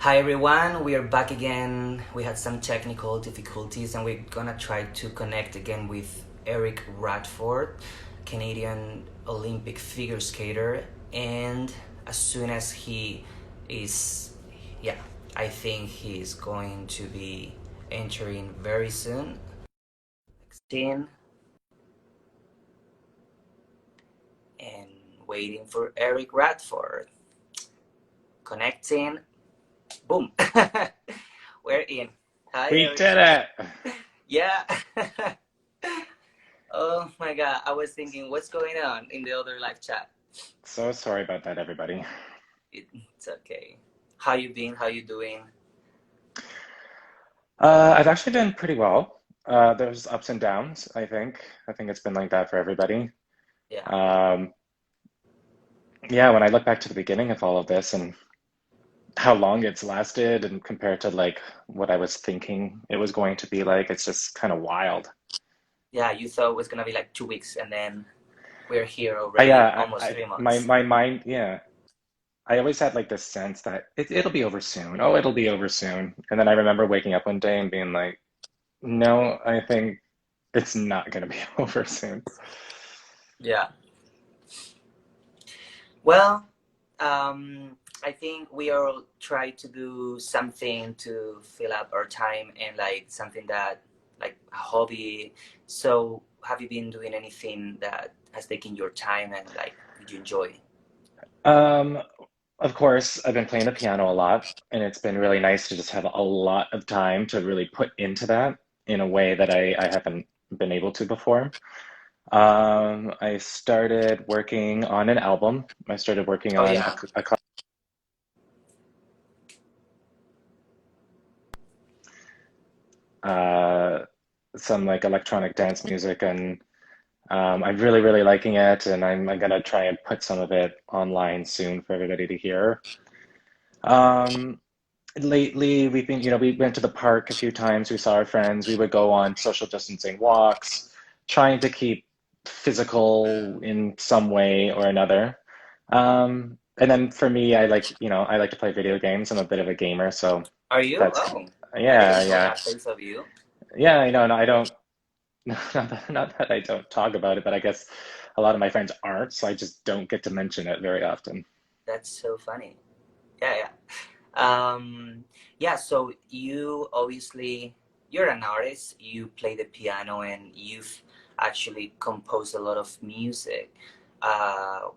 Hi everyone, we are back again. We had some technical difficulties and we're gonna try to connect again with Eric Radford, Canadian Olympic figure skater. And as soon as he is, yeah, I think he's going to be entering very soon. 16 and waiting for Eric Radford. Connecting. Boom. We're in. Hi We Eric. did it! Yeah. Oh my God. I was thinking, what's going on in the other live chat? So sorry about that, everybody. It's okay. How you been? How you doing? I've actually been pretty well. There's ups and downs, I think. I think it's been like that for everybody. Yeah. Um, yeah, when I look back to the beginning of all of this and how long it's lasted and compared to like what I was thinking it was going to be like, it's just kind of wild. Yeah, you thought it was gonna be like 2 weeks and then we're here I, already yeah, almost I, three my months. my mind, yeah. I always had like this sense that it'll be over soon. Oh, it'll be over soon. And then I remember waking up one day and being like, no, I think it's not going to be over soon. Yeah. Well, um, I think we all try to do something to fill up our time and like something that like a hobby. So have you been doing anything that has taken your time and like did you enjoy? Um, of course, I've been playing the piano a lot, and it's been really nice to just have a lot of time to really put into that in a way that I haven't been able to before. I started working on an album. I started working Oh on yeah. uh, some like electronic dance music, and I'm really, really liking it, and I'm gonna try and put some of it online soon for everybody to hear. Um, Lately, we've been, we went to the park a few times. We saw our friends. We would go on social distancing walks, trying to keep physical in some way or another. And then for me, I like to play video games. I'm a bit of a gamer, so Are you? that's, Oh, I yeah, didn't know yeah, that face of you. yeah. I know, and I don't, not that I don't talk about it, but I guess a lot of my friends aren't, so I just don't get to mention it very often. That's so funny. Yeah, yeah. Um, yeah, so you obviously you're an artist, you play the piano and you've actually composed a lot of music.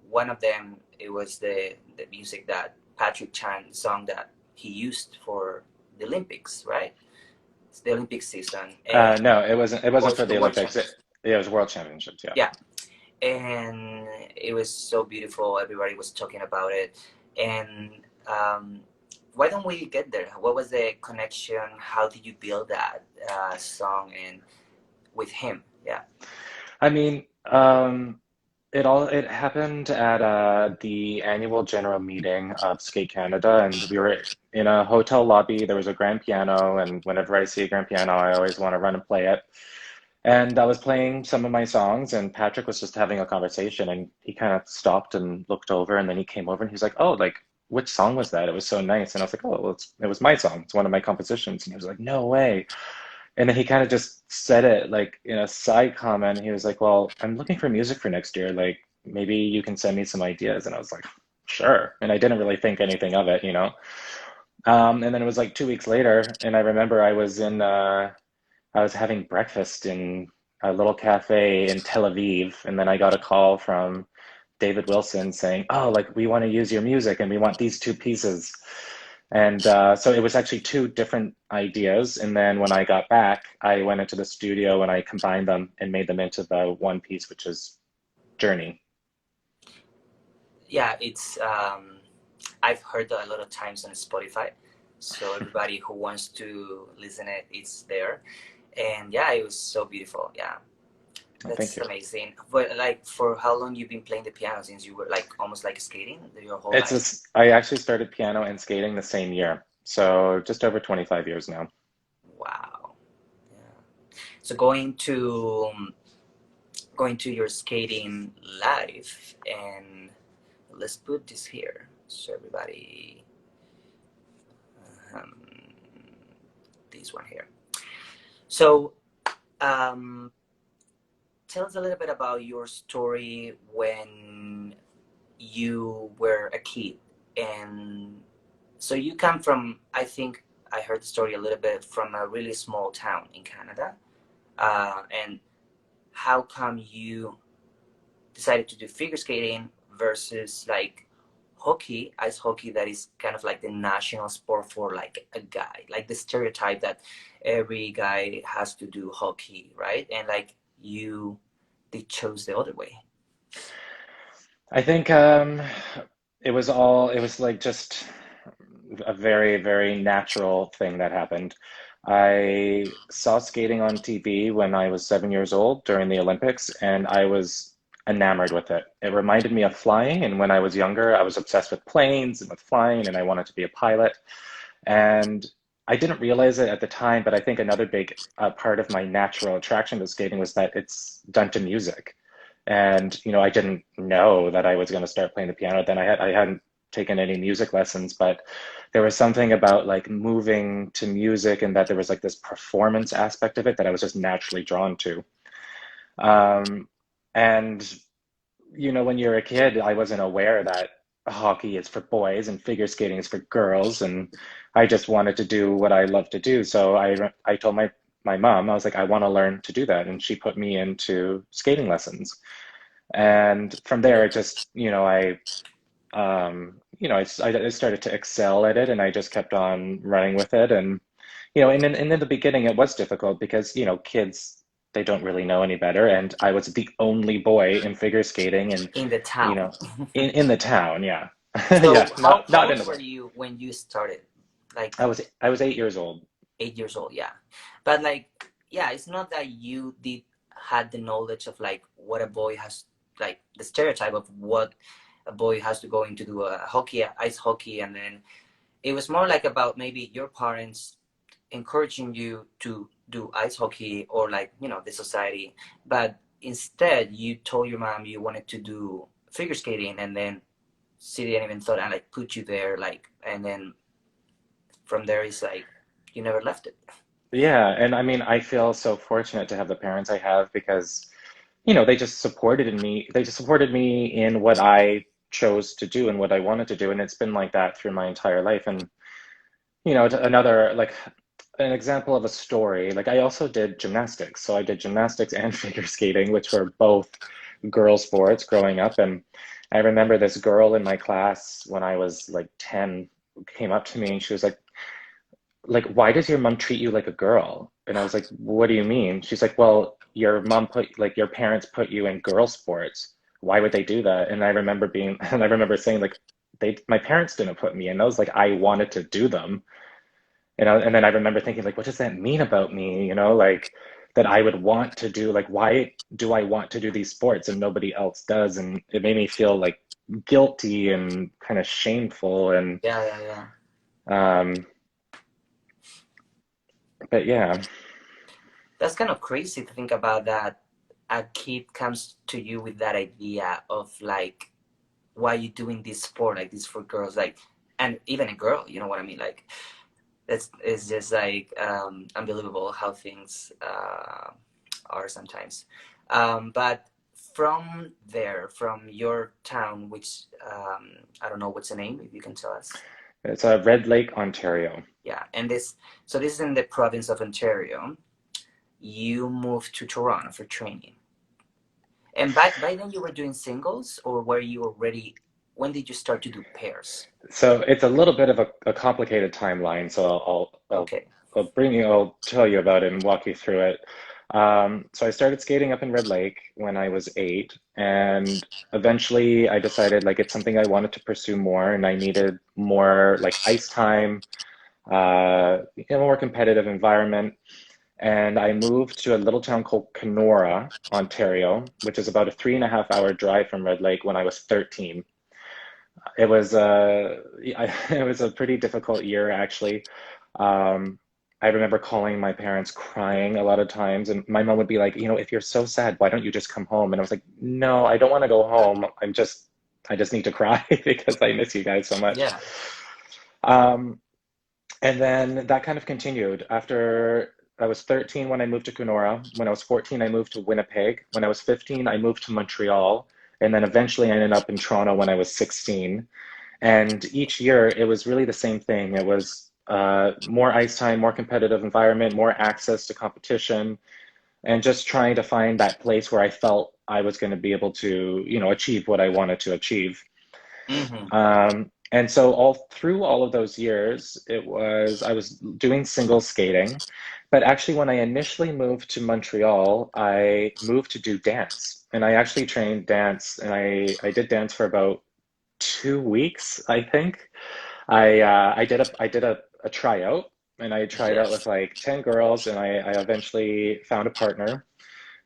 One of them it was the music that Patrick Chan song that he used for the Olympics, right? It's the Olympic season and No, it wasn't. It wasn't or for the the World Olympics. Championship. It was World Championships. Yeah. Yeah, and it was so beautiful. Everybody was talking about it, and why don't we get there? What was the connection? How did you build that song and with him? Yeah. I mean, it happened at the annual general meeting of Skate Canada, and we were in a hotel lobby. There was a grand piano, and whenever I see a grand piano, I always want to run and play it. And I was playing some of my songs, and Patrick was just having a conversation, and he kind of stopped and looked over, and then he came over and he was like, "Oh, like which song was that? It was so nice." And I was like, "Oh, well, it was my song. It's one of my compositions." And he was like, "No way." And then he kind of just said it like in a side comment. He was like, "Well, I'm looking for music for next year. Like maybe you can send me some ideas." And I was like, "Sure." And I didn't really think anything of it. And then it was like 2 weeks later, and I remember I was having breakfast in a little cafe in Tel Aviv, and then I got a call from David Wilson saying, "Oh, like we want to use your music and we want these two pieces." And so it was actually two different ideas. And then when I got back, I went into the studio and I combined them and made them into the one piece, which is Journey. Yeah, it's I've heard that a lot of times on Spotify. So everybody who wants to listen it, it's there. And yeah, it was so beautiful. Yeah. Oh, thank That's you. amazing. But like, for how long you've been playing the piano since you were like almost like skating your whole It's life? this, I actually started piano and skating the same year. So just over 25 years now. Wow. Yeah. So going to your skating life, and let's put this here so everybody. one here. So, um, tell us a little bit about your story when you were a kid. And so you come from, I think I heard the story a little bit, from a really small town in Canada. And how come you decided to do figure skating versus like hockey, ice hockey, that is kind of like the national sport for like a guy, like the stereotype that every guy has to do hockey, right? And like you, they chose the other way. I think it was like just a very, very natural thing that happened. I saw skating on TV when I was 7 years old during the Olympics, and I was enamored with it. It reminded me of flying, and when I was younger, I was obsessed with planes and with flying, and I wanted to be a pilot. And I didn't realize it at the time, but I think another big part of my natural attraction to skating was that it's done to music. And I didn't know that I was going to start playing the piano. Then I hadn't taken any music lessons, but there was something about like moving to music and that there was like this performance aspect of it that I was just naturally drawn to. Um, and when you're a kid, I wasn't aware that hockey is for boys and figure skating is for girls, and I just wanted to do what I love to do. So I told my mom, I was like, I want to learn to do that, and she put me into skating lessons. And from there, Really? it just, I started to excel at it, and I just kept on running with it. And and in the beginning, it was difficult because kids, they don't really know any better, and I was the only boy in figure skating, and In the you town. know, in the town, yeah, So yeah, how not in old the were world. you when you started? Like I was 8 years old. 8 years old, yeah. But like, yeah, it's not that you did had the knowledge of like what a boy has, like the stereotype of what a boy has to go into do a hockey, ice hockey, and then it was more like about maybe your parents encouraging you to do ice hockey or like the society, but instead you told your mom you wanted to do figure skating, and then she didn't even thought and like put you there, like, and then from there it's like you never left it. Yeah, and I mean, I feel so fortunate to have the parents I have because they just supported in me. They just supported me in what I chose to do and what I wanted to do, and it's been like that through my entire life. And another like an example of a story, like I also did gymnastics. So I did gymnastics and figure skating, which were both girl sports growing up. And I remember this girl in my class when I was like 10 came up to me and she was like, why does your mom treat you like a girl? And I was like, what do you mean? She's like, well, your mom put, like, your parents put you in girl sports. Why would they do that? And I remember and I remember saying, like, my parents didn't put me in those. Like, I wanted to do them. And then I remember thinking, like, what does that mean about me? Like, that I would want to do, like, why do I want to do these sports and nobody else does? And it made me feel like guilty and kind of shameful. And, Yeah, yeah, yeah. um, but yeah. That's kind of crazy to think about, that a kid comes to you with that idea of like, why are you doing this sport, like this for girls, like, and even a girl, you know what I mean, like it's just like unbelievable how things are sometimes. But from there, from your town, which I don't know what's the name, if you can tell us. It's Red Lake, Ontario. Yeah, and this is in the province of Ontario. You moved to Toronto for training. And by then you were doing singles, or were you already, when did you start to do pairs? So it's a little bit of a complicated timeline. So Okay. I'll tell you about it and walk you through it. So I started skating up in Red Lake when I was 8, and eventually I decided like it's something I wanted to pursue more, and I needed more like ice time, in a more competitive environment. And I moved to a little town called Kenora, Ontario, which is about a 3.5 hour drive from Red Lake when I was 13. It was it was a pretty difficult year actually. Um, I remember calling my parents crying a lot of times, and my mom would be like, if you're so sad, why don't you just come home? And I was like, no, I don't want to go home. I just need to cry because I miss you guys so much. Yeah. Um, And then that kind of continued. After I was 13 when I moved to Kenora. When I was 14, I moved to Winnipeg. When I was 15, I moved to Montreal. And then eventually I ended up in Toronto when I was 16. And each year it was really the same thing. It was more ice time, more competitive environment, more access to competition, and just trying to find that place where I felt I was going to be able to, achieve what I wanted to achieve. Mm-hmm. And so all through all of those years, I was doing single skating, but actually when I initially moved to Montreal, I moved to do dance, and I actually trained dance, and I did dance for about 2 weeks, I think. I did a tryout, and I tried out with Yes. like 10 girls, and I eventually found a partner,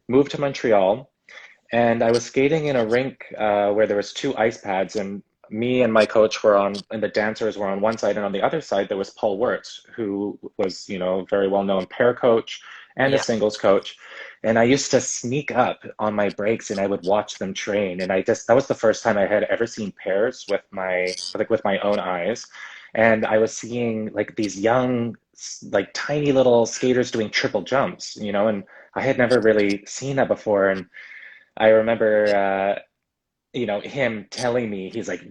moved to Montreal, and I was skating in a rink where there was two ice pads, and me and my coach were on, and the dancers were on one side, and on the other side there was Paul Wirtz, who was, very well known pair coach and a Yeah. singles coach. And I used to sneak up on my breaks, and I would watch them train. And that was the first time I had ever seen pairs with my own eyes. And I was seeing like these young, like tiny little skaters doing triple jumps, and I had never really seen that before. And I remember, him telling me, he's like,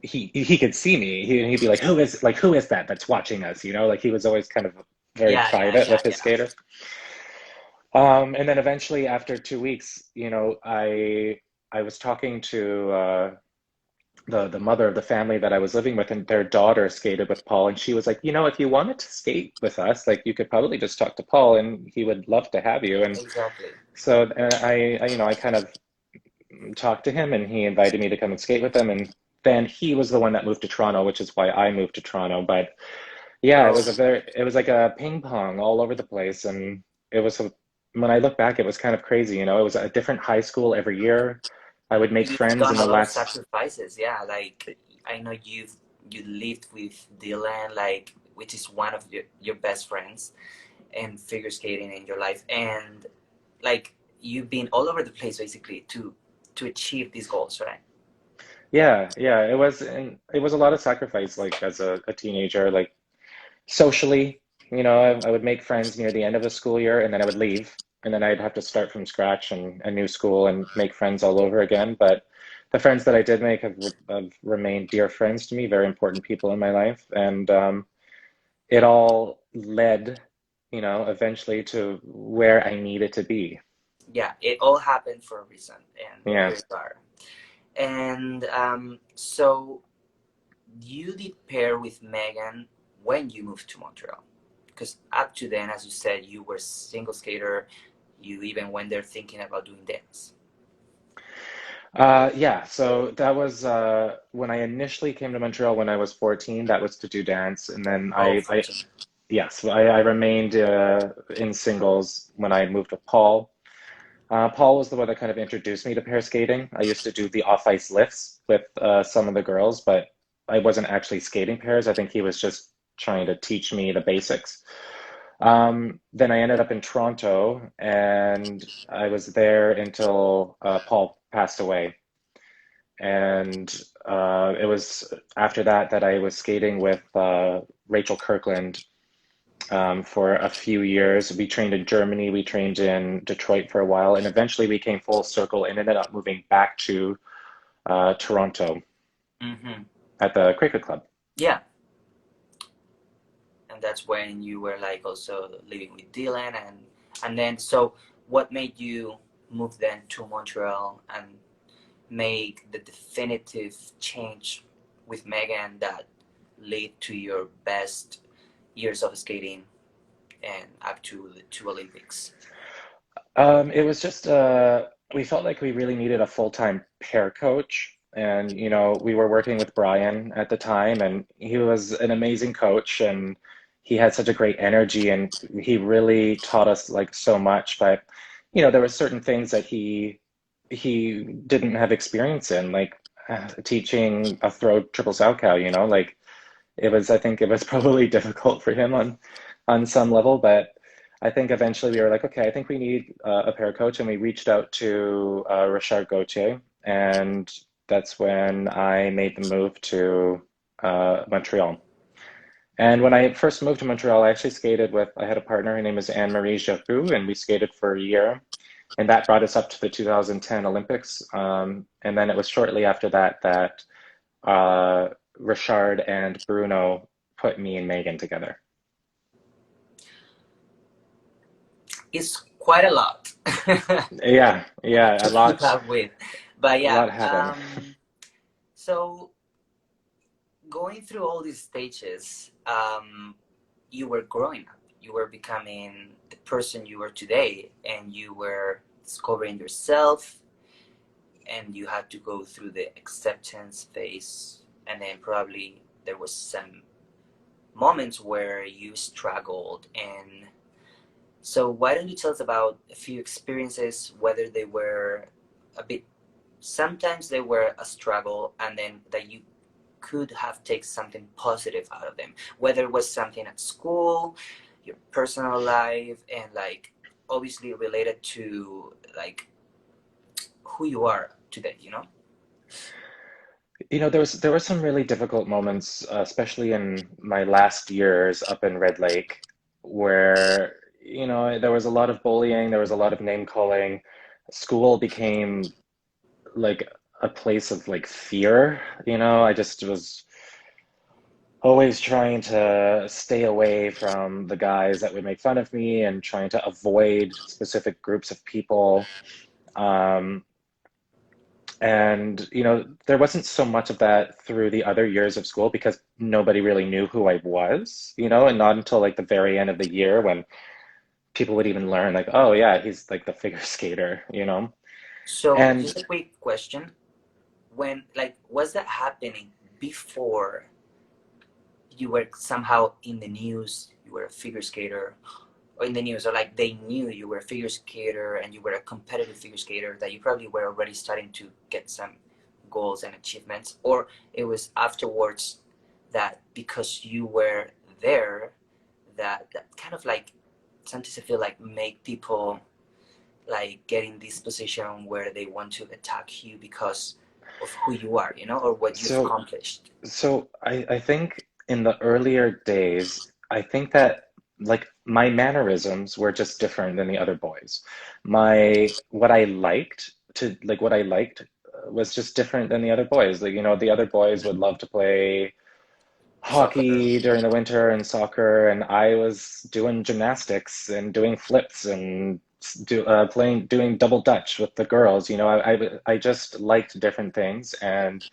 he could see me. He'd be like, who is that that's watching us? Like he was always kind of very Yeah, yeah, private yeah, with his yeah. skaters. And then eventually, after 2 weeks, I was talking to the mother of the family that I was living with, and their daughter skated with Paul, and she was like, if you wanted to skate with us, like you could probably just talk to Paul, and he would love to have you. And Exactly. so I kind of talked to him, and he invited me to come and skate with him. And then he was the one that moved to Toronto, which is why I moved to Toronto. But yeah, So it was like a ping pong all over the place. And when I look back, it was kind of crazy. It was a different high school every year. I would make you've friends in done a the lot of last, sacrifices. Yeah, like I know you lived with Dylan, like which is one of your best friends and figure skating in your life, and like you've been all over the place basically to achieve these goals, right? yeah, yeah, and it was a lot of sacrifice, like as a teenager, like socially, I would make friends near the end of the school year, and then I would leave, and then I'd have to start from scratch and a new school and make friends all over again. But the friends that I did make have remained dear friends to me, very important people in my life, and it all led, eventually to where I needed to be. Yeah, it all happened for a reason, and Yeah. here you are. And so you did pair with Megan when you moved to Montreal, because up to then, as you said, you were single skater. You even went there thinking about doing dance. Yeah, so that was when I initially came to Montreal when I was 14, that was to do dance. And then Oh, 14. yes, I remained in singles when I moved with Paul. Paul was the one that kind of introduced me to pair skating. I used to do the off-ice lifts with some of the girls, but I wasn't actually skating pairs. I think he was just trying to teach me the basics. Then I ended up in Toronto, and I was there until Paul passed away. And it was after that I was skating with Rachel Kirkland for a few years. We trained in Germany, we trained in Detroit for a while, and eventually we came full circle and ended up moving back to Toronto Mm-hmm. at the Cricket Club. Yeah, and that's when you were like also living with Dylan, and then so what made you move then to Montreal and make the definitive change with Megan that led to your best years of skating and up to the two Olympics? It was just we felt like we really needed a full-time pair coach. And we were working with Brian at the time, and he was an amazing coach, and he had such a great energy, and he really taught us like so much. But there were certain things that he didn't have experience in, like teaching a throw triple sow cow, like I think it was probably difficult for him on some level. But I think eventually we were like, okay, I think we need a pair coach, and we reached out to Richard Gauthier, and that's when I made the move to Montreal. And when I first moved to Montreal, I actually skated with, I had a partner, her name is Anne-Marie Jacoux, and we skated for a year. And that brought us up to the 2010 Olympics. And then it was shortly after that that uh, Richard and Bruno put me and Megan together. It's quite a lot Yeah, yeah, to keep up with. But a yeah, lot happened. so going through all these stages, you were growing up. You were becoming the person you were today, and you were discovering yourself, and you had to go through the acceptance phase, and then probably there was some moments where you struggled. And so why don't you tell us about a few experiences, whether they were a bit, sometimes they were a struggle, and then that you could have taken something positive out of them, whether it was something at school, your personal life, and like obviously related to like who you are today, you know? There were some really difficult moments, especially in my last years up in Red Lake, where, there was a lot of bullying, there was a lot of name calling. School became like a place of like fear, I just was always trying to stay away from the guys that would make fun of me and trying to avoid specific groups of people. Um, And, there wasn't so much of that through the other years of school because nobody really knew who I was, and not until like the very end of the year when people would even learn, like, oh, yeah, he's like the figure skater. So And just a quick question. When like was that happening before you were somehow in the news, you were a figure skater, or in the news, or like they knew you were a figure skater and you were a competitive figure skater, that you probably were already starting to get some goals and achievements, or it was afterwards that because you were there, that kind of like sometimes I feel like make people like get in this position where they want to attack you because of who you are, you know, or what you've so, accomplished. I think in the earlier days, I think that like my mannerisms were just different than the other boys. What I liked was just different than the other boys. Like, the other boys would love to play Soccer. hockey during the winter and soccer, and I was doing gymnastics and doing flips and doing double dutch with the girls. I just liked different things, and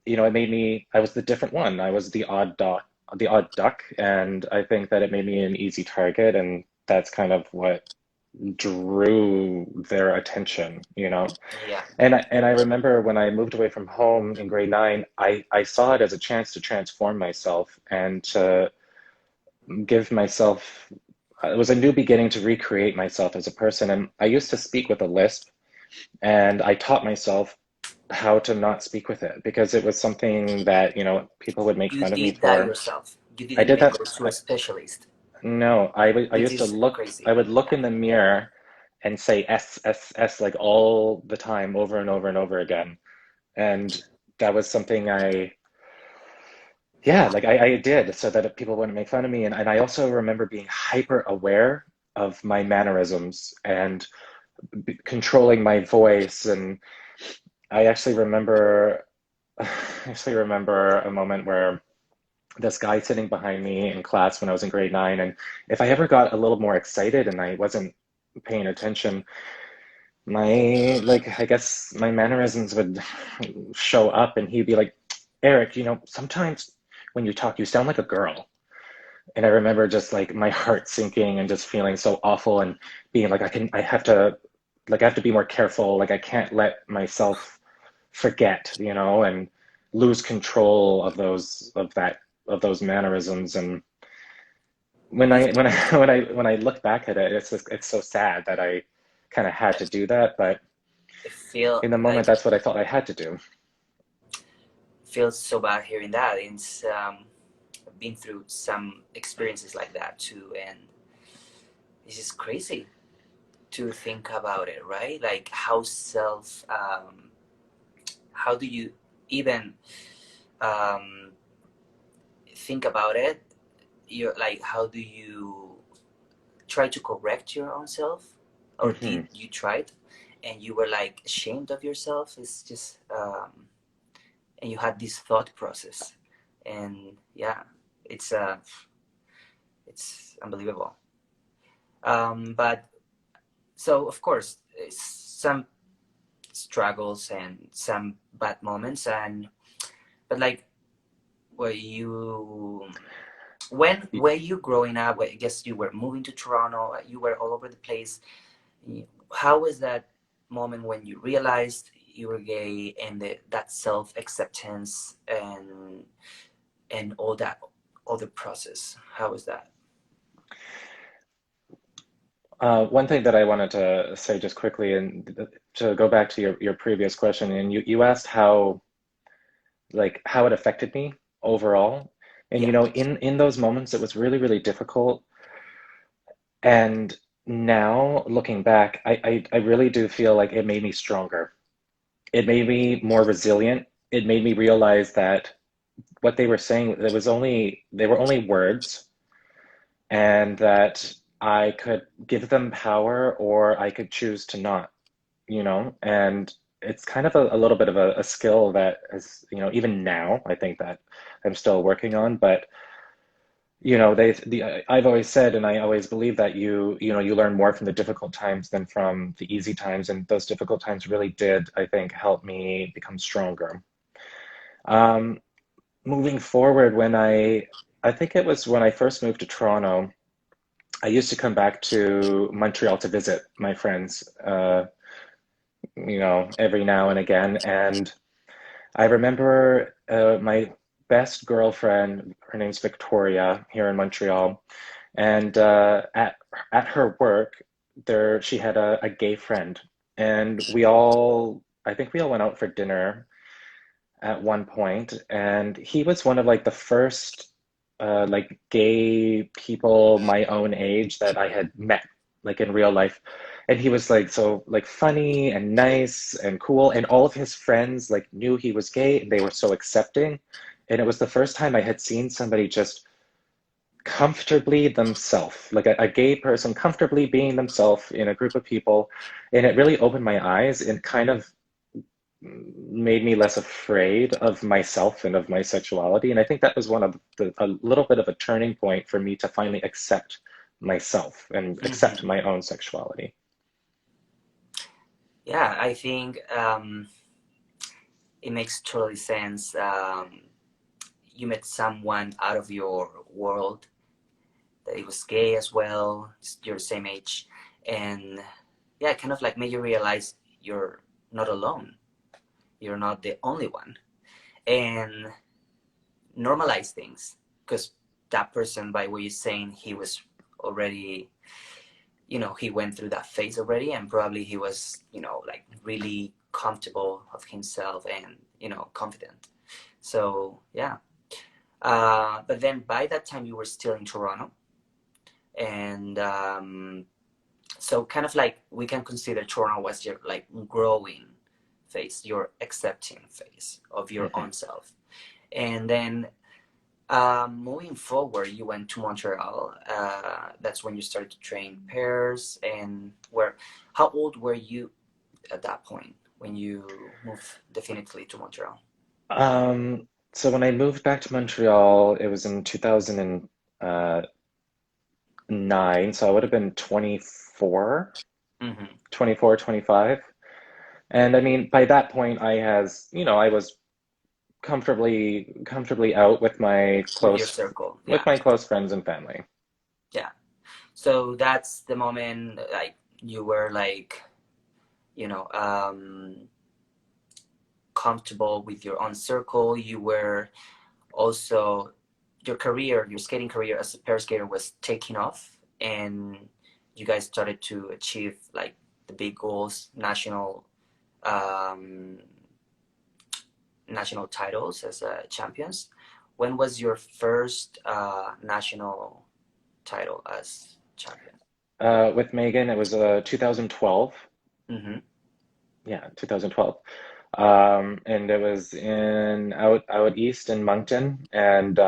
it made me. I was the different one. I was the odd duck, and I think that it made me an easy target, and that's kind of what drew their attention. Yeah. And I remember when I moved away from home in grade nine, I saw it as a chance to transform myself and to give myself, it was a new beginning to recreate myself as a person. And I used to speak with a lisp, and I taught myself how to not speak with it because it was something that, people would make You fun of me did that for. yourself. You I didn't did make that. go to a specialist, No, I which used to is look, I crazy. would look Yeah. in the mirror and say S, S, S like all the time, over and over and over again. And that was something yeah, like I did so that people wouldn't make fun of me. And I also remember being hyper aware of my mannerisms and controlling my voice. And I actually remember a moment where this guy sitting behind me in class when I was in grade nine. And if I ever got a little more excited and I wasn't paying attention, I guess my mannerisms would show up and he'd be like, Eric, sometimes when you talk, you sound like a girl. And I remember just like my heart sinking and just feeling so awful and being like, I have to be more careful. Like I can't let myself forget, and lose control of those mannerisms. And when You've I when I when I look back at it, it's so sad that I kind of had to do that. But feel in the moment, like that's what I felt I had to do. feels so bad hearing that. It's I've been through some experiences like that too, and it's just crazy to think about it, right? Like how do you even um, think about it, you're like, how do you try to correct your own self, or did Hmm. you try it, and you were like ashamed of yourself? It's just and you had this thought process, and yeah, it's it's unbelievable. But so of course, some struggles and some bad moments, and but like, were you when were you growing up? I guess you were moving to Toronto. You were all over the place. How was that moment when you realized you were gay, and that self acceptance and all that other process? How was that? One thing that I wanted to say just quickly, and to go back to your previous question, and you asked how it affected me overall. And Yeah. in those moments, it was really, really difficult. And now looking back, I really do feel like it made me stronger. It made me more resilient. It made me realize that what they were saying, they were only words, and that I could give them power or I could choose to not, and it's kind of a little bit of a skill that is, even now, I think that I'm still working on, but I've always said, and I always believe that you learn more from the difficult times than from the easy times, and those difficult times really did, I think, help me become stronger. Um, Moving forward, I think it was when I first moved to Toronto, I used to come back to Montreal to visit my friends, every now and again. And I remember my best girlfriend, her name's Victoria, here in Montreal, and at her work, she had a gay friend, and I think we all went out for dinner at one point, and he was one of like the first like gay people my own age that I had met like in real life. And he was like so like funny and nice and cool, and all of his friends like knew he was gay and they were so accepting. And it was the first time I had seen somebody just comfortably themselves, like a gay person comfortably being themselves in a group of people. And it really opened my eyes and kind of made me less afraid of myself and of my sexuality. And I think that was a little bit of a turning point for me to finally accept myself and accept Hmm. my own sexuality. Yeah, I think it makes totally sense. You met someone out of your world that it was gay as well. You're the same age, and yeah, kind of like made you realize you're not alone. You're not the only one, and normalize things, because that person, by what you're saying, he was already, he went through that phase already, and probably he was, like really comfortable of himself and confident. So yeah. But then by that time you were still in Toronto, and so kind of like we can consider Toronto was your like growing phase, your accepting phase of your Mhm. own self. And then moving forward, you went to Montreal. That's when you started to train pairs. And how old were you at that point when you moved definitively to Montreal? So when I moved back to Montreal, it was in 2009, so I would have been Hmm. 24, 25. And I mean, by that point, I was comfortably out With your circle, with yeah, my close friends and family. yeah. So that's the moment, like you were like, you know, comfortable with your own circle. You were also your skating career as a pair skater was taking off, and you guys started to achieve like the big goals, um, national titles as champions. When was your first national title as champion? With Megan, it was 2012. Mm-hmm. Yeah, 2012. And it was out east in Moncton, and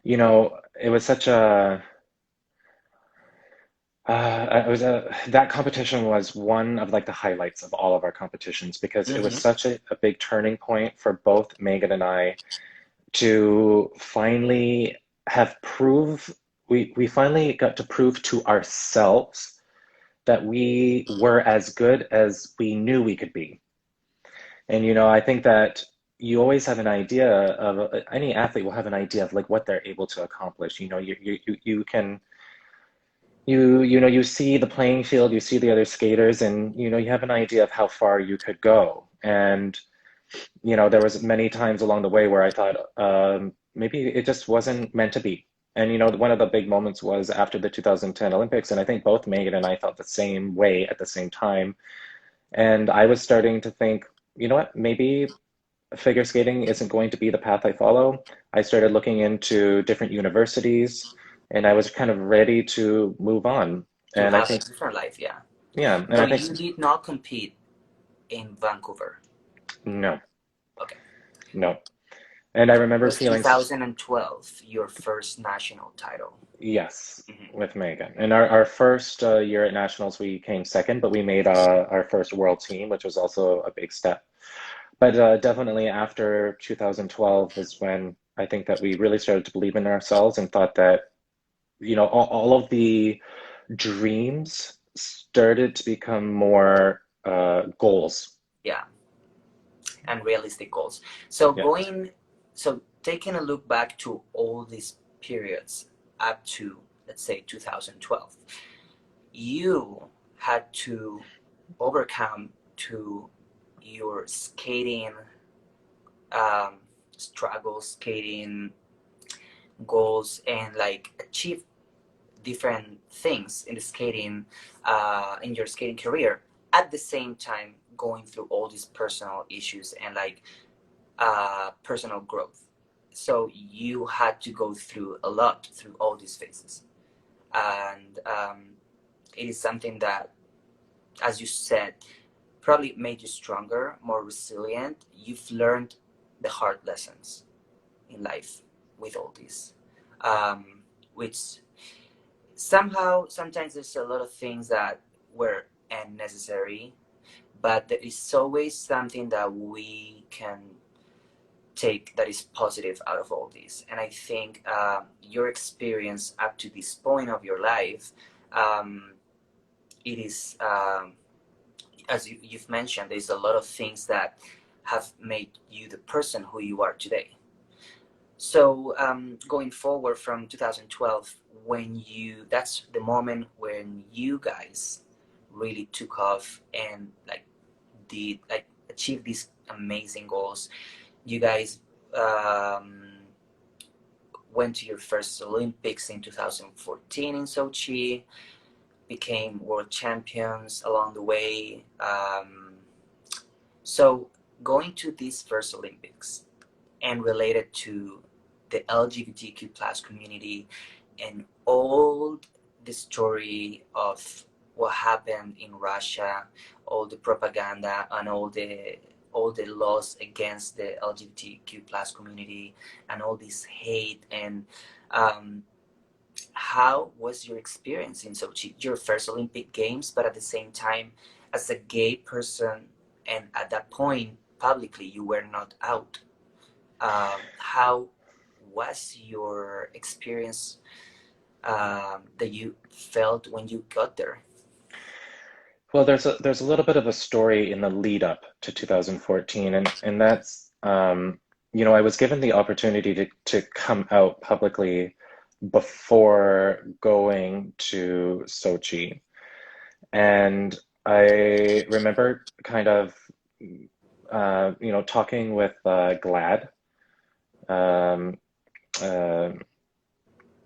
it was such a it was that competition was one of like the highlights of all of our competitions because it was Hmm. such a big turning point for both Megan and I to finally have prove we finally got to prove to ourselves that we were as good as we knew we could be. And I think that you always have an idea of any athlete will have an idea of like what they're able to accomplish. You can you see the playing field, you see the other skaters, and you have an idea of how far you could go. And there was many times along the way where I thought maybe it just wasn't meant to be. And one of the big moments was after the 2010 Olympics, and I think both Megan and I felt the same way at the same time. And I was starting to think, you know what, maybe figure skating isn't going to be the path I follow. I started looking into different universities, and I was kind of ready to move on. To And I have a think, different life, yeah. yeah, and So I think you did not compete in Vancouver. no, Okay. no. And I It remember was feeling 2012, your first national title. yes Hmm. with Megan. And our first year at nationals, we came second, but we made our first world team, which was also a big step. But definitely after 2012 is when I think that we really started to believe in ourselves and thought that all of the dreams started to become more goals. Yeah, and realistic goals. So Yeah. taking a look back to all these periods up to, let's say, 2012, you had to overcome to your skating um, struggles, skating goals, and like achieve different things in the skating, in your skating career. At the same time, going through all these personal issues and like personal growth. So you had to go through a lot through all these phases, and it is something that, as you said, probably made you stronger, more resilient. You've learned the hard lessons in life with all this, um, which somehow sometimes there's a lot of things that were unnecessary, but there is always something that we can take that is positive out of all this. And I think your experience up to this point of your life, um, it is, as you've mentioned, there's a lot of things that have made you the person who you are today. So going forward from 2012, that's the moment when you guys really took off and like did like achieve these amazing goals. You guys um, went to your first Olympics in 2014 in Sochi, became world champions along the way. So going to these first Olympics and related to the LGBTQ plus community and all the story of what happened in Russia, all the propaganda and all the laws against the LGBTQ plus community and all this hate and um, how was your experience in Sochi? Your first Olympic Games, but at the same time, as a gay person, and at that point, publicly, you were not out. How was your experience that you felt when you got there? Well, there's a little bit of a story in the lead up to 2014, and that's I was given the opportunity to come out publicly before going to Sochi, and I remember kind of talking with Glad. Um, uh,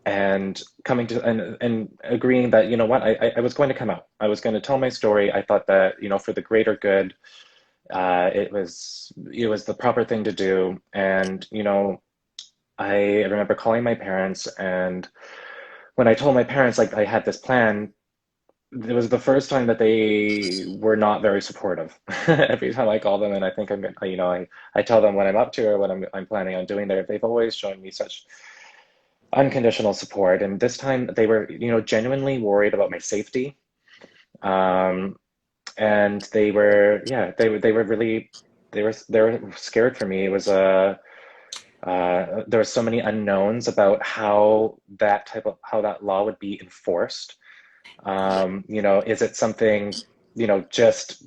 and coming to and agreeing that what I was going to come out. I was going to tell my story. I thought that for the greater good, it was the proper thing to do. And I remember calling my parents, and when I told my parents like I had this plan, it was the first time that they were not very supportive. Every time I call them, and I think I'm gonna, I tell them what I'm up to or what I'm planning on doing there. They've always shown me such unconditional support. And this time they were, genuinely worried about my safety. Um, and they were really, they were scared for me. It was there were so many unknowns about how that law would be enforced. Yeah, Is it something, just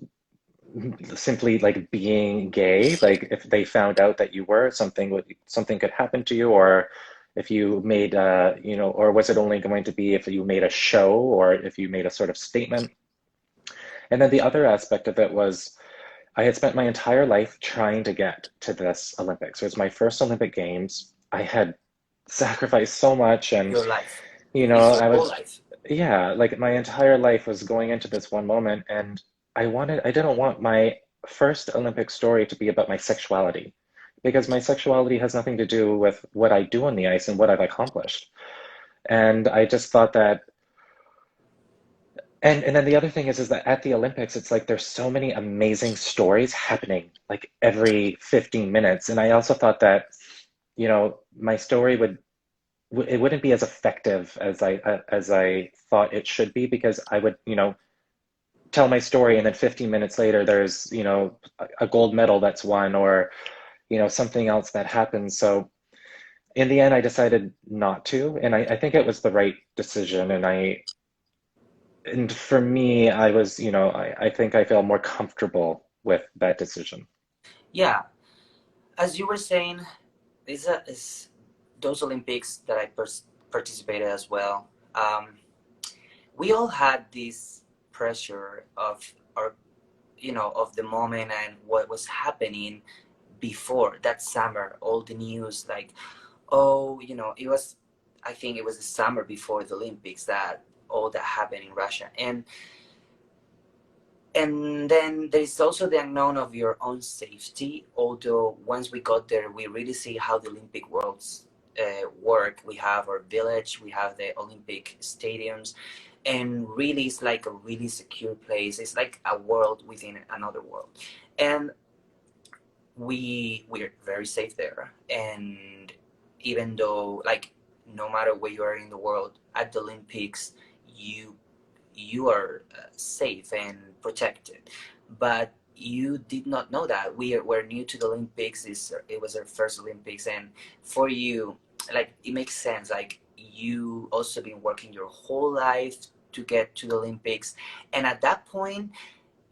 simply like being gay, like if they found out that you were, something could happen to you, or if you made or was it only going to be if you made a show or if you made a sort of statement? And then the other aspect of it was I had spent my entire life trying to get to this Olympics. It was my first Olympic Games. I had sacrificed so much, and your life. It's your I whole was, life. yeah, like my entire life was going into this one moment, and I didn't want my first Olympic story to be about my sexuality, because my sexuality has nothing to do with what I do on the ice and what I've accomplished. And I just thought that, and then the other thing is that at the Olympics, it's like there's so many amazing stories happening like every 15 minutes. And I also thought that, my story it wouldn't be as effective as I thought it should be, because I would, tell my story and then 15 minutes later there's, a gold medal that's won, or, something else that happens. So in the end I decided not to, and I think it was the right decision. And for me, I was, I think I feel more comfortable with that decision. Yeah, as you were saying, is those Olympics that I participated as well. We all had this pressure of our, of the moment and what was happening before that summer. All the news, like, oh, it was. I think it was the summer before the Olympics that all that happened in Russia, and then there's also the unknown of your own safety. Although once we got there, we really see how the Olympic worlds work. We have our village, we have the Olympic stadiums, and really it's like a really secure place. It's like a world within another world, and we're very safe there. And even though, like, no matter where you are in the world at the Olympics, you you are safe and protected. But you did not know that. Were new to the Olympics. It was our first Olympics, and for you, like, it makes sense. Like, you also been working your whole life to get to the Olympics, and at that point,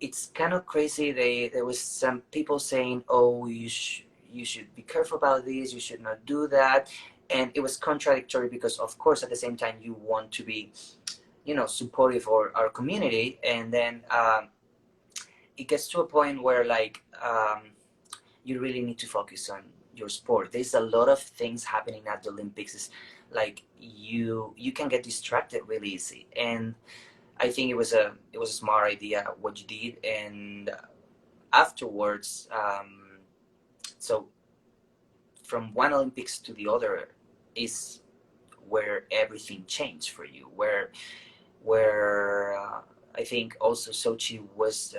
it's kind of crazy. There was some people saying, "Oh, you should be careful about this. You should not do that," and it was contradictory because, of course, at the same time, you want to be, supportive for our community, and then it gets to a point where, like, you really need to focus on your sport. There's a lot of things happening at the Olympics. It's like you can get distracted really easy, and I think it was a smart idea what you did. And afterwards, so from one Olympics to the other is where everything changed for you, where I think also Sochi was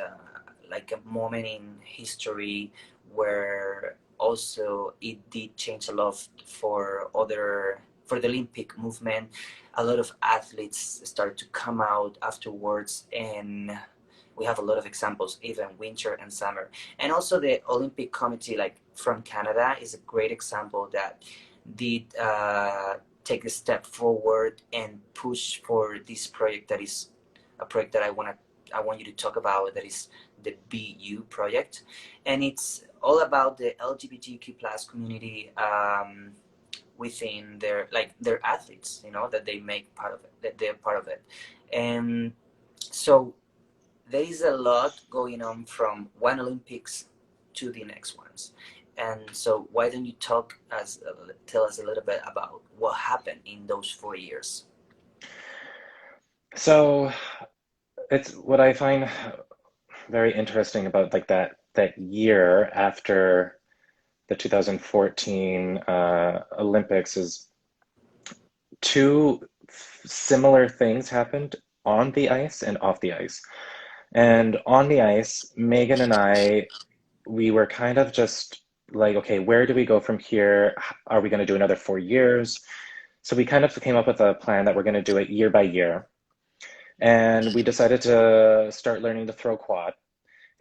like a moment in history where also it did change a lot for the Olympic movement. A lot of athletes started to come out afterwards, and we have a lot of examples, even winter and summer. And also the Olympic Committee, like from Canada, is a great example that did take a step forward and push for this project that is a project that I want you to talk about, that is the BU project, and it's all about the LGBTQ plus community within their athletes, that they make part of it, that they're part of it. And so there is a lot going on from one Olympics to the next ones. And so why don't you tell us a little bit about what happened in those 4 years? So it's what I find very interesting about like that year after the 2014 Olympics is two similar things happened on the ice and off the ice. And on the ice, Megan and I, we were kind of just like, okay, where do we go from here? Are we going to do another 4 years? So we kind of came up with a plan that we're going to do it year by year. And we decided to start learning to throw quad.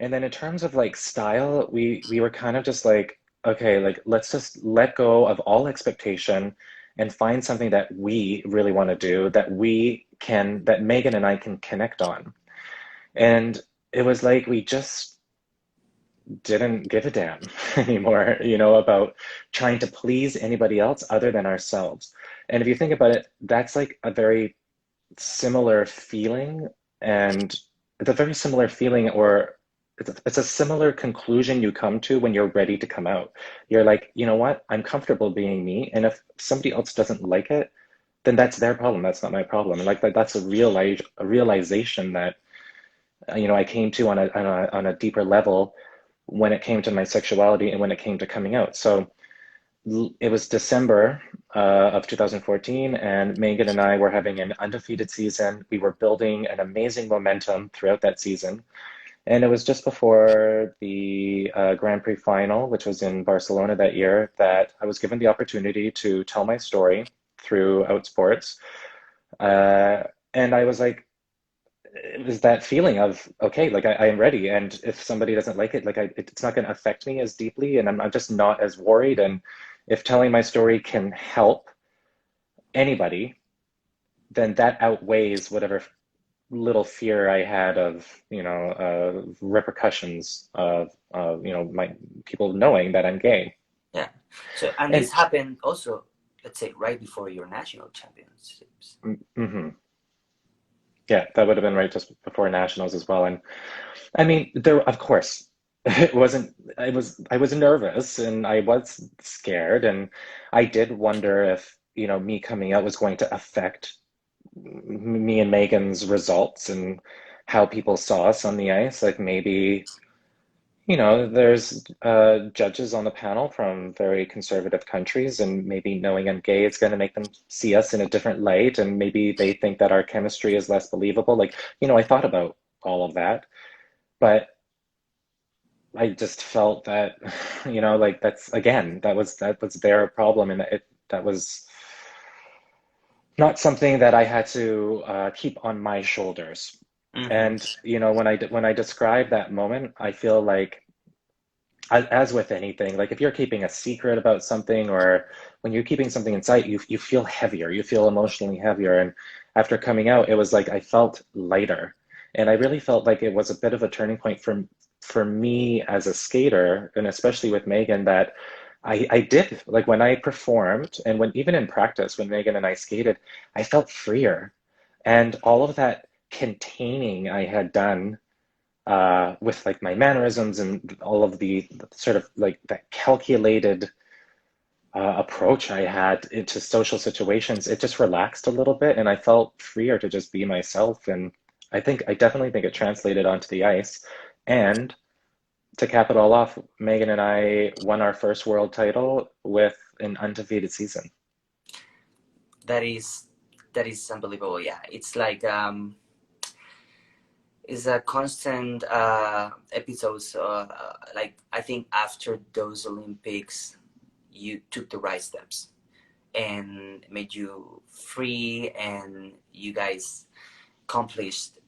And then in terms of like style, we were kind of just like, okay, like let's just let go of all expectation and find something that we really want to do, that Megan and I can connect on. And it was like we just didn't give a damn anymore, about trying to please anybody else other than ourselves. And if you think about it, that's like a very similar feeling, and it's a very similar feeling, or it's a similar conclusion you come to when you're ready to come out. You're like, you know what? I'm comfortable being me, and if somebody else doesn't like it, then that's their problem. That's not my problem. And like that's a realization that I came to on a deeper level when it came to my sexuality and when it came to coming out. So it was December of 2014, and Megan and I were having an undefeated season. We were building an amazing momentum throughout that season. And it was just before the Grand Prix final, which was in Barcelona that year, that I was given the opportunity to tell my story through Outsports. Uh, and I was like, it was that feeling of, okay, like I am ready. And if somebody doesn't like it, like it's not going to affect me as deeply. And I'm just not as worried. And if telling my story can help anybody, then that outweighs whatever little fear I had of, repercussions of my people knowing that I'm gay. Yeah. So, and this And happened also, let's say, right before your national championships. mhm. Yeah, that would have been right just before nationals as well. And I mean, there, of course, it wasn't, I was nervous and I was scared. And I did wonder if, me coming out was going to affect me and Megan's results and how people saw us on the ice. Like maybe, there's judges on the panel from very conservative countries, and maybe knowing I'm gay is going to make them see us in a different light, and maybe they think that our chemistry is less believable. Like, I thought about all of that, but I just felt that, like that's again, that was their problem, and that was not something that I had to keep on my shoulders. Mm-hmm. And when I describe that moment, I feel like, as with anything, like if you're keeping a secret about something, or when you're keeping something inside, you feel heavier, you feel emotionally heavier. And after coming out, it was like I felt lighter, and I really felt like it was a bit of a turning point for me as a skater, and especially with Megan, that I did, like when I performed and when even in practice when Megan and I skated, I felt freer, and all of that containing I had done with like my mannerisms and all of the sort of like that calculated approach I had into social situations, it just relaxed a little bit, and I felt freer to just be myself. And I definitely think it translated onto the ice. And to cap it all off, Megan and I won our first world title with an undefeated season. That is that is unbelievable. Yeah, it's like it's a constant episodes. Like I think after those Olympics, you took the right steps and made you free, and you guys accomplished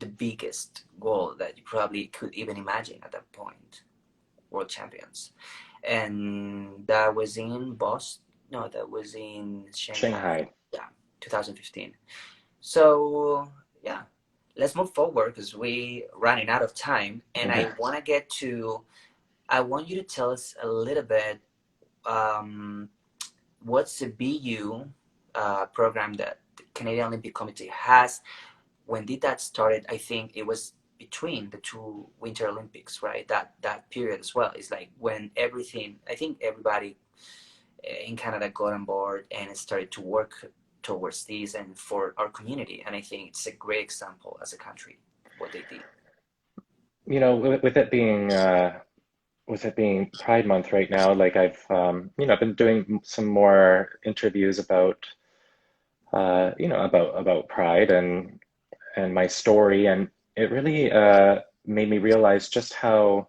the biggest goal that you probably could even imagine at that point, world champions. And that was in Boston. No, that was in Shanghai. Shanghai. Yeah, 2015. So yeah, let's move forward because we running out of time, and I want to get to. I want you to tell us a little bit. Um, what's the BU program that the Canadian Olympic Committee has? When did that started? I think it was between the two Winter Olympics, right? That period as well. It's like when everything. I think everybody in Canada got on board and started to work towards this and for our community. And I think it's a great example as a country what they did. With it being Pride Month right now, like I've been doing some more interviews about Pride and my story, and it really made me realize just how,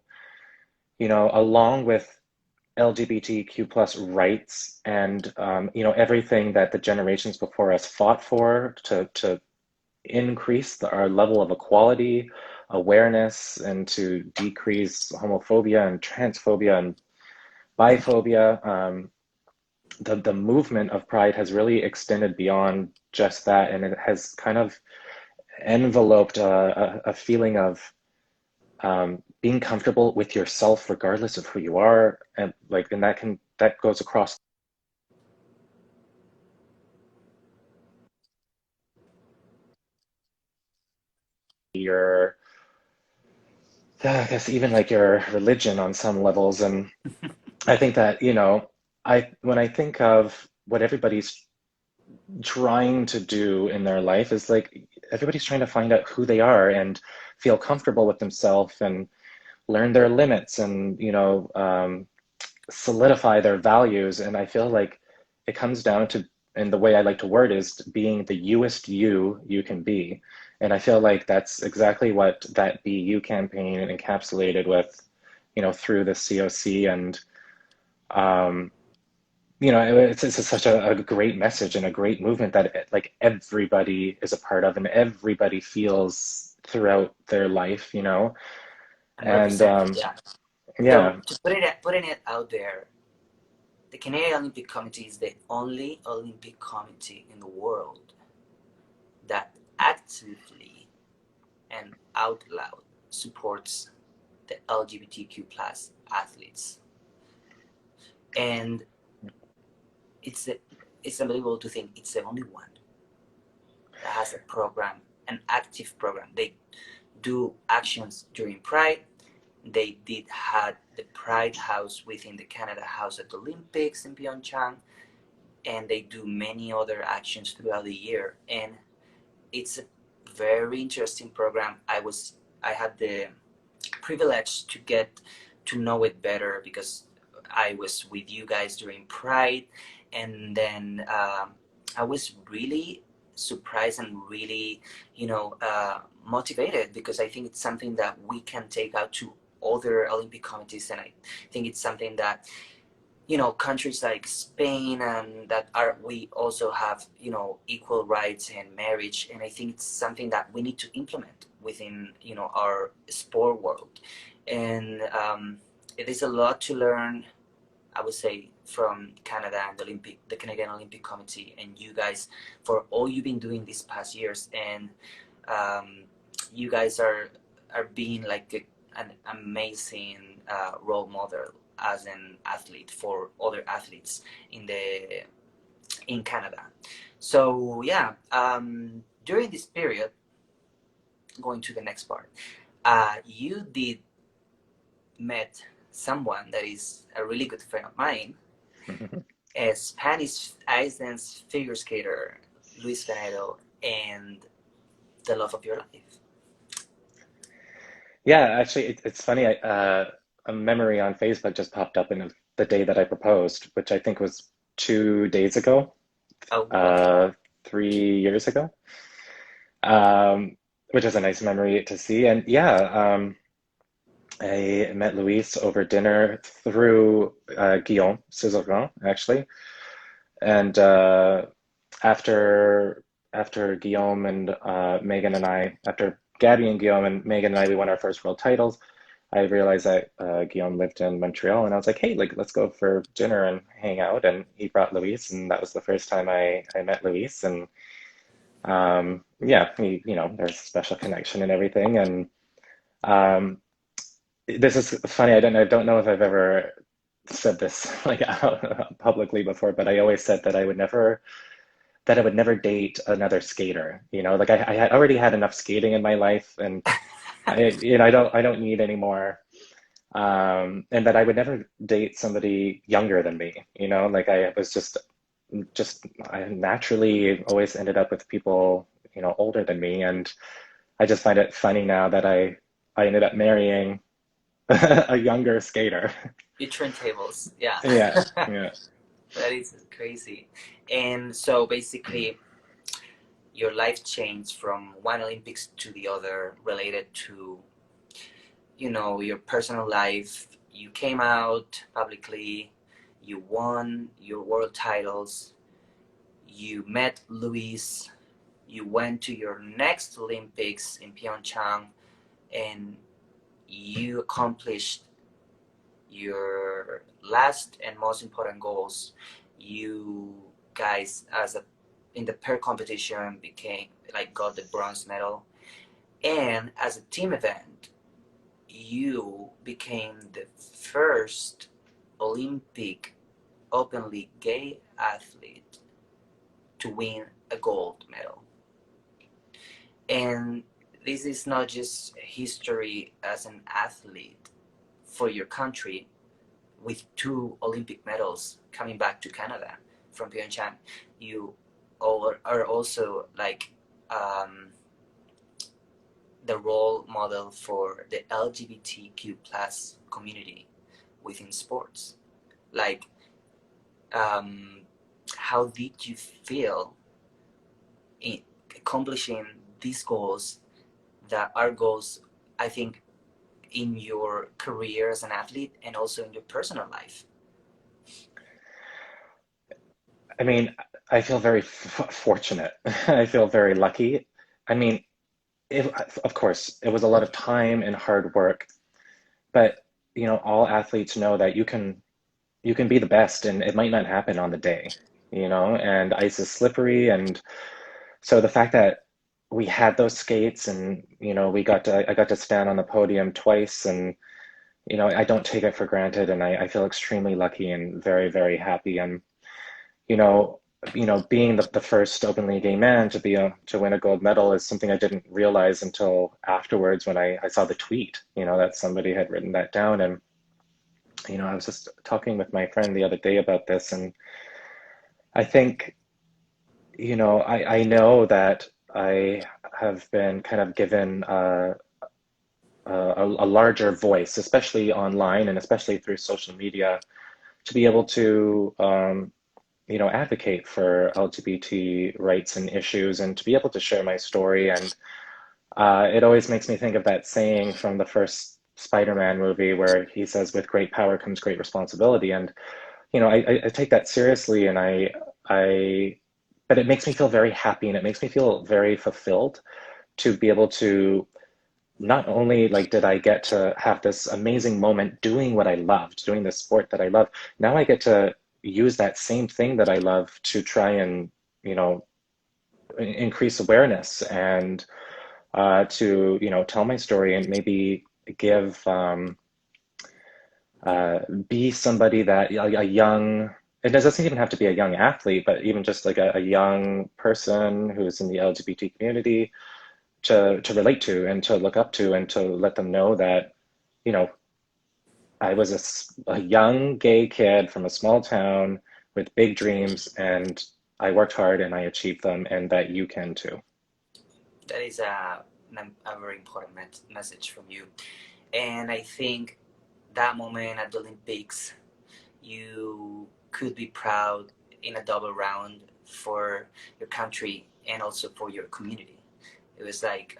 along with LGBTQ plus rights and everything that the generations before us fought for to increase our level of equality, awareness, and to decrease homophobia and transphobia and biphobia. The movement of Pride has really extended beyond just that, and it has kind of enveloped a feeling of being comfortable with yourself regardless of who you are, and that goes across your I guess even like your religion on some levels. And I think that, I when I think of what everybody's trying to do in their life is like everybody's trying to find out who they are and feel comfortable with themselves and learn their limits and solidify their values. And I feel like it comes down to, and the way I like to word is being the youest you can be. And I feel like that's exactly what that Be You campaign encapsulated with, through the COC. And, um, it's such a great message and a great movement that like everybody is a part of and everybody feels throughout their life, and and represented. Yeah. So yeah. to putting it out there, the Canadian Olympic Committee is the only Olympic committee in the world that actively and out loud supports the LGBTQ plus athletes, and it's a, it's unbelievable to think it's the only one that has a program, an active program. They do actions during Pride. They did had the Pride House within the Canada House at the Olympics in Pyeongchang, and they do many other actions throughout the year. And it's a very interesting program. I had the privilege to get to know it better because I was with you guys during Pride, and then I was really surprised and really, motivated because I think it's something that we can take out to other Olympic committees, and I think it's something that countries like Spain and that are we also have equal rights and marriage, and I think it's something that we need to implement within our sport world. And it is a lot to learn, I would say, from Canada and the Canadian Olympic Committee and you guys for all you've been doing these past years. And you guys are being like an amazing role model as an athlete for other athletes in Canada. So yeah, during this period, going to the next part, you did met someone that is a really good friend of mine, a Spanish ice dance figure skater, Luis Venedo, and the love of your life. Yeah, actually, it's funny. A memory on Facebook just popped up in the day that I proposed, which I think was 2 days ago, Oh, okay. uh, 3 years ago, which is a nice memory to see. And yeah, I met Luis over dinner through Guillaume Cizeron, actually. And after after Guillaume and Megan and I, after Gabby and Guillaume and Megan and I, we won our first world titles. I realized that Guillaume lived in Montreal, and I was like, "Hey, like, let's go for dinner and hang out." And he brought Luis, and that was the first time I met Luis. And yeah, there's a special connection and everything. And um, this is funny. I don't know if I've ever said this like out publicly before, but I always said that I would never date another skater. Like I had already had enough skating in my life, and I don't need any more. And that I would never date somebody younger than me. Like I was just I naturally always ended up with people older than me, and I just find it funny now that I ended up marrying a younger skater. You turn tables, yeah. Yeah, yeah. That is crazy. And so basically, your life changed from one Olympics to the other related to your personal life, you came out publicly, you won your world titles, you met Luis, you went to your next Olympics in Pyeongchang, and you accomplished your last and most important goals. You guys, as a in the pair competition, became like got the bronze medal, and as a team event, you became the first Olympic openly gay athlete to win a gold medal. And this is not just history as an athlete for your country with two Olympic medals coming back to Canada from Pyeongchang. You all are also like the role model for the LGBTQ plus community within sports. Like, um, how did you feel in accomplishing these goals that are goals, I think, in your career as an athlete and also in your personal life? I mean, I feel very fortunate. I feel very lucky. I mean, it, of course, it was a lot of time and hard work, but all athletes know that you can be the best, and it might not happen on the day, and ice is slippery, and so the fact that we had those skates, and I got to stand on the podium twice, and I don't take it for granted, and I feel extremely lucky and very, very happy. And you know, being the first openly gay man to win a gold medal is something I didn't realize until afterwards when I saw the tweet, that somebody had written that down. And I was just talking with my friend the other day about this, and I think, I know that I have been kind of given a larger voice, especially online and especially through social media, to be able to advocate for LGBT rights and issues, and to be able to share my story. And it always makes me think of that saying from the first Spider-Man movie where he says, "With great power comes great responsibility." And I take that seriously, and I, but it makes me feel very happy, and it makes me feel very fulfilled to be able to not only like did I get to have this amazing moment doing what I loved, doing the sport that I love, now I get to use that same thing that I love to try and, you know, increase awareness, and to, tell my story, and maybe give, be somebody that a young, it doesn't even have to be a young athlete, but even just like a young person who's in the LGBT community to relate to and to look up to, and to let them know that, you know, I was a young gay kid from a small town with big dreams, and I worked hard and I achieved them, and that you can too. That is a very important message from you. And I think that moment at the Olympics, you could be proud in a double round for your country and also for your community. It was like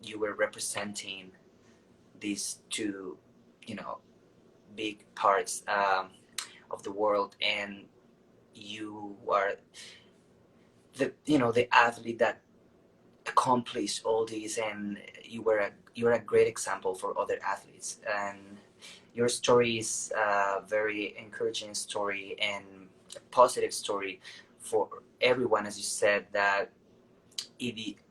you were representing these two, you know, big parts of the world, and you are the athlete that accomplished all these, and you're a great example for other athletes. And your story is a very encouraging story and a positive story for everyone, as you said, that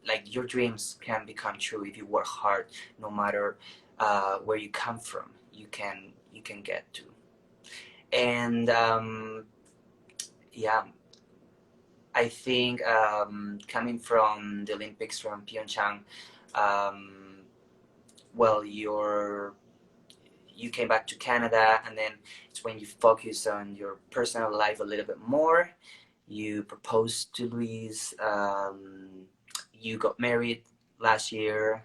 like your dreams can become true if you work hard, no matter where you come from. You can get to. And yeah, I think coming from the Olympics from Pyeongchang, um, well, you came back to Canada, and then it's when you focus on your personal life a little bit more. You proposed to Louise. You got married last year,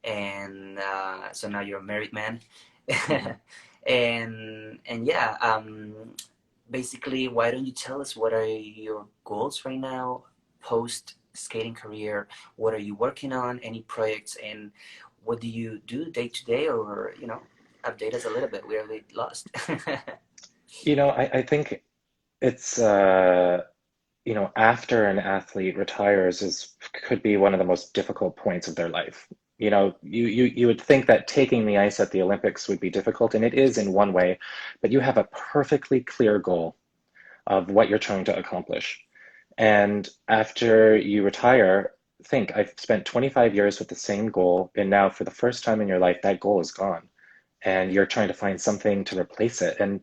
and so now you're a married man. Mhm. And yeah, basically, why don't you tell us what are your goals right now, post skating career? What are you working on? Any projects, and what do you do day to day, or? update us a little bit. We're a bit lost. I think it's after an athlete retires is could be one of the most difficult points of their life. You would think that taking the ice at the Olympics would be difficult, and it is in one way, but you have a perfectly clear goal of what you're trying to accomplish. And after you retire, think, I've spent 25 years with the same goal, and now for the first time in your life, that goal is gone. And you're trying to find something to replace it. And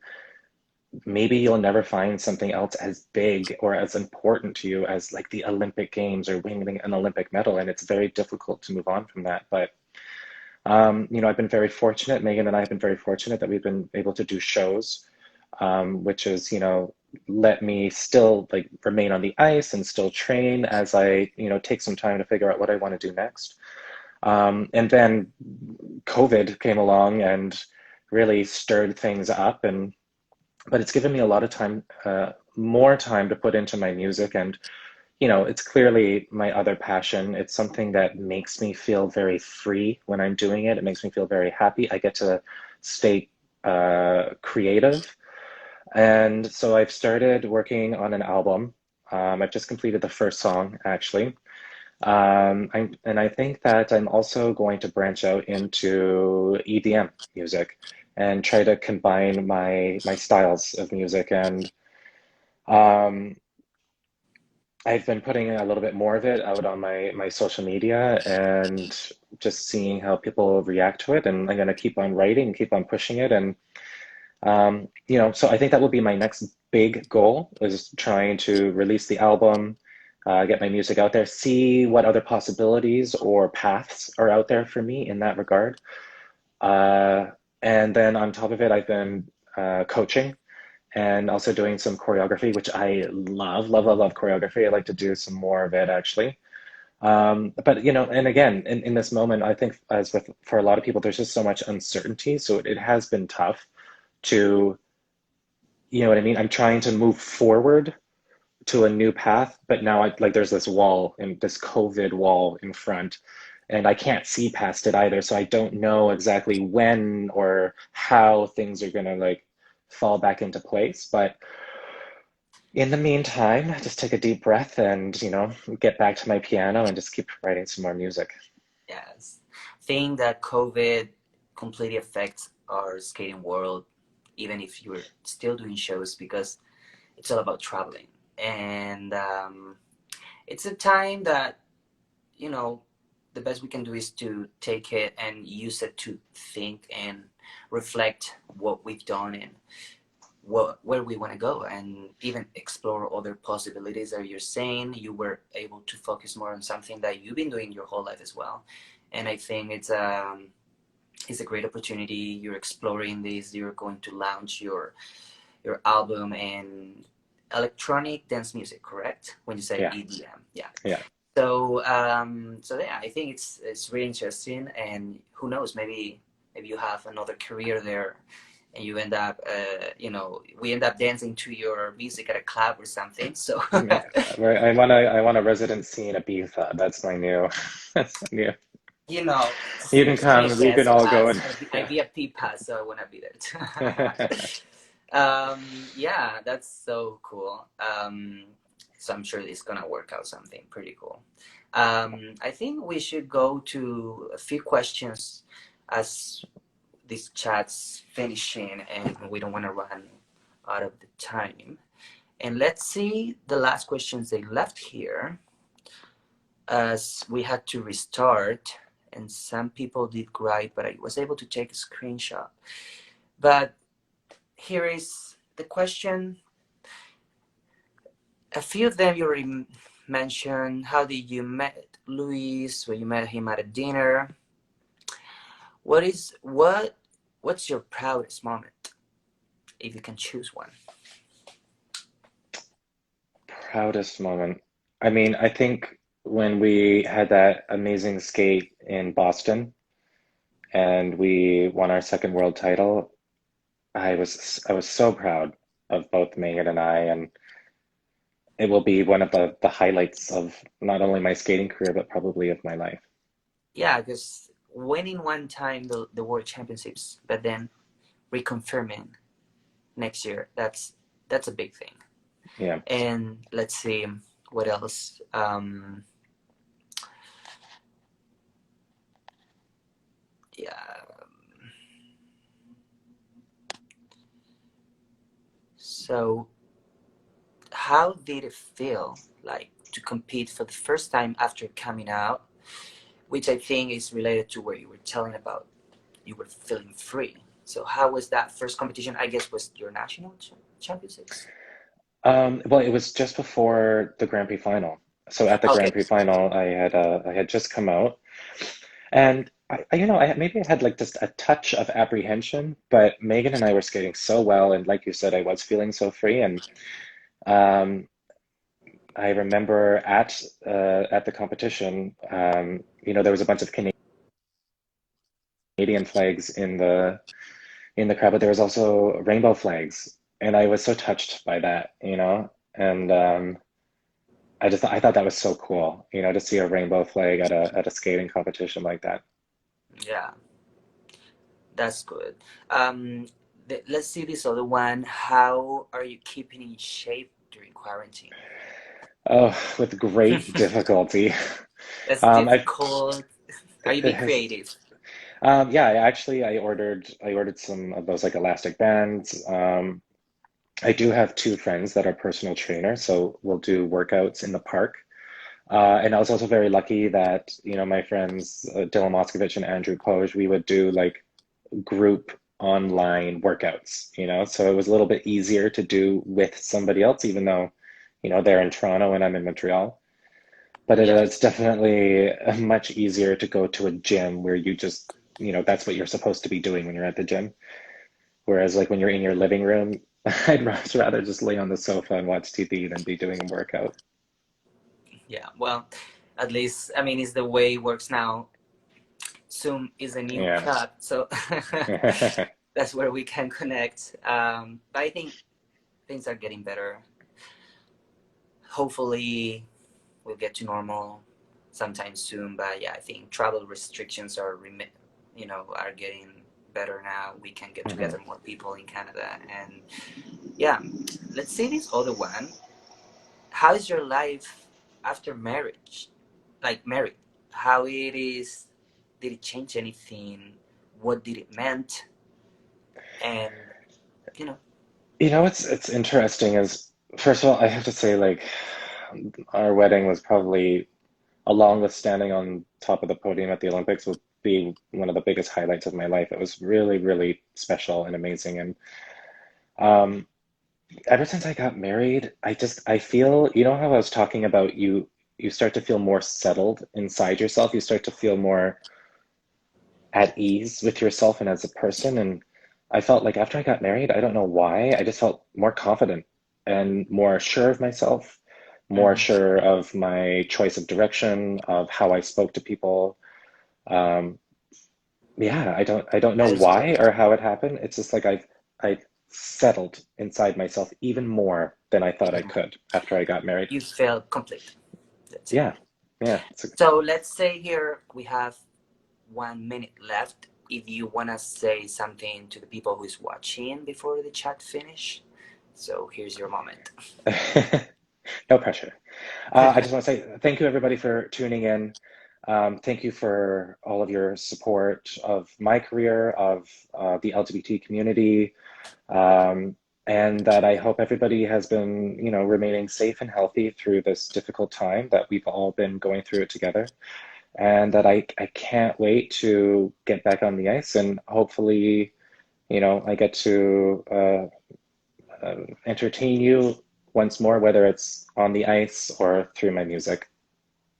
maybe you'll never find something else as big or as important to you as like the Olympic Games or winning an Olympic medal. And it's very difficult to move on from that. But I've been very fortunate. Megan and I have been very fortunate that we've been able to do shows, which is, let me still like remain on the ice and still train as I, take some time to figure out what I want to do next. And then COVID came along and really stirred things up, but it's given me a lot of time, more time to put into my music. And it's clearly my other passion. It's something that makes me feel very free when I'm doing it. It makes me feel very happy. I get to stay creative. And so I've started working on an album. I've just completed the first song, actually. And I think that I'm also going to branch out into EDM music and try to combine my styles of music. And um, I've been putting a little bit more of it out on my social media and just seeing how people react to it. And I'm going to keep on writing, keep on pushing it. And, so I think that will be my next big goal is trying to release the album, get my music out there, see what other possibilities or paths are out there for me in that regard. Uh, and then on top of it, I've been coaching and also doing some choreography, which I love, love, love, love choreography. I like to do some more of it actually. But and again, in this moment, I think as with for a lot of people, there's just so much uncertainty. So it has been tough to, you know what I mean? I'm trying to move forward to a new path, but now like there's this wall and this COVID wall in front, and I can't see past it either. So I don't know exactly when or how things are gonna like fall back into place. But in the meantime, just take a deep breath and, get back to my piano and just keep writing some more music. Yes. Think that COVID completely affects our skating world, even if you're still doing shows, because it's all about traveling. And it's a time that, you know, the best we can do is to take it and use it to think and reflect what we've done and where we want to go, and even explore other possibilities that you're saying. You were able to focus more on something that you've been doing your whole life as well. And I think it's a great opportunity. You're exploring this. You're going to launch your album and electronic dance music, correct? When you say Yeah, EDM, yeah. yeah. So yeah, I think it's really interesting, and who knows, maybe you have another career there, and you end up, we end up dancing to your music at a club or something. So Yeah, right. I want a residency in Ibiza. That's my new that's my new. You can seriously, come, we yes, can all go yes. and I yeah. be a pipa, so I want to be there too. Yeah, that's so cool. So I'm sure it's gonna work out something pretty cool. I think we should go to a few questions as this chat's finishing, and we don't want to run out of the time. And let's see the last questions they left here, as we had to restart, and some people did write, but I was able to take a screenshot. But here is the question. A few of them you already mentioned. How did you met Luis? Well, you met him at a dinner. What's your proudest moment, if you can choose one? Proudest moment. I mean, I think when we had that amazing skate in Boston and we won our second world title, I was so proud of both Megan and I, and it will be one of the highlights of not only my skating career but probably of my life. Yeah, because winning one time the world championships, but then reconfirming next year, that's a big thing. Yeah. And let's see what else. Yeah. So, how did it feel like to compete for the first time after coming out? Which I think is related to what you were telling about. You were feeling free. So, how was that first competition? I guess was your national championships. Well, it was just before the Grand Prix final. So at the Okay. Grand Prix final, I had just come out, and maybe I had like just a touch of apprehension, but Megan and I were skating so well, and like you said, I was feeling so free, and um, I remember at the competition, there was a bunch of Canadian flags in the crowd, but there was also rainbow flags, and I was so touched by that, and I thought that was so cool, to see a rainbow flag at a skating competition like that. Yeah, that's good. Um, let's see this other one. How are you keeping in shape during quarantine? Oh, with great difficulty. That's I difficult. Are you it being has creative? yeah, I ordered some of those like elastic bands. I do have two friends that are personal trainers, so we'll do workouts in the park. And I was also very lucky that, my friends, Dylan Moskovich and Andrew Poj, we would do like group online workouts, so it was a little bit easier to do with somebody else, even though, they're in Toronto and I'm in Montreal. But Yeah, it's definitely much easier to go to a gym where you just, that's what you're supposed to be doing when you're at the gym. Whereas, like, when you're in your living room, I'd much rather just lay on the sofa and watch TV than be doing a workout. yeah. Well, at least I mean, it's the way it works now. Zoom is a new Yeah. cut, so that's where we can connect. But I think things are getting better. Hopefully, we'll get to normal sometime soon. But yeah, I think travel restrictions are getting better now. We can get Mhm. together more people in Canada, and yeah, let's say this other one. How is your life after marriage? Like married, how it is? Did it change anything? What did it meant? And you know, What's interesting is, first of all, I have to say, like, our wedding was probably, along with standing on top of the podium at the Olympics, would be one of the biggest highlights of my life. It was really, really special and amazing. And um, ever since I got married, I feel, how I was talking about you start to feel more settled inside yourself. You start to feel more at ease with yourself and as a person. And I felt like after I got married, I don't know why, I just felt more confident and more sure of myself, more mhm. sure of my choice of direction, of how I spoke to people. Um, yeah, I don't know That is why great. or how it happened. It's just like I've settled inside myself even more than I thought I Even more. could after I got married. You felt complete. That's it. Yeah, yeah. So let's say here we have 1 minute left. If you wanna say something to the people who is watching before the chat finish, so here's your moment. No pressure. I just want to say thank you, everybody, for tuning in. Thank you for all of your support of my career, of the LGBT community, um, and that I hope everybody has been, remaining safe and healthy through this difficult time that we've all been going through it together. And that I can't wait to get back on the ice and hopefully, I get to entertain you once more, whether it's on the ice or through my music.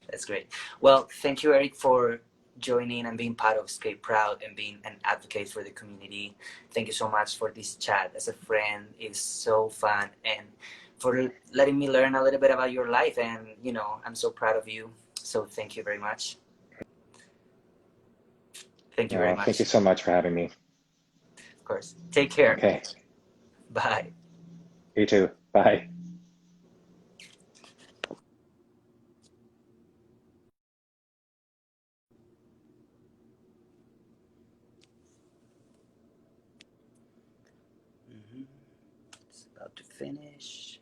That's great. Well, thank you, Eric, for joining and being part of SkateProud and being an advocate for the community. Thank you so much for this chat as a friend. It's so fun and for letting me learn a little bit about your life. And, I'm so proud of you. So thank you very much. Thank you very Thank you much. so much for having me. Of course. Take care. Okay, Bye. you too. Bye. about to finish.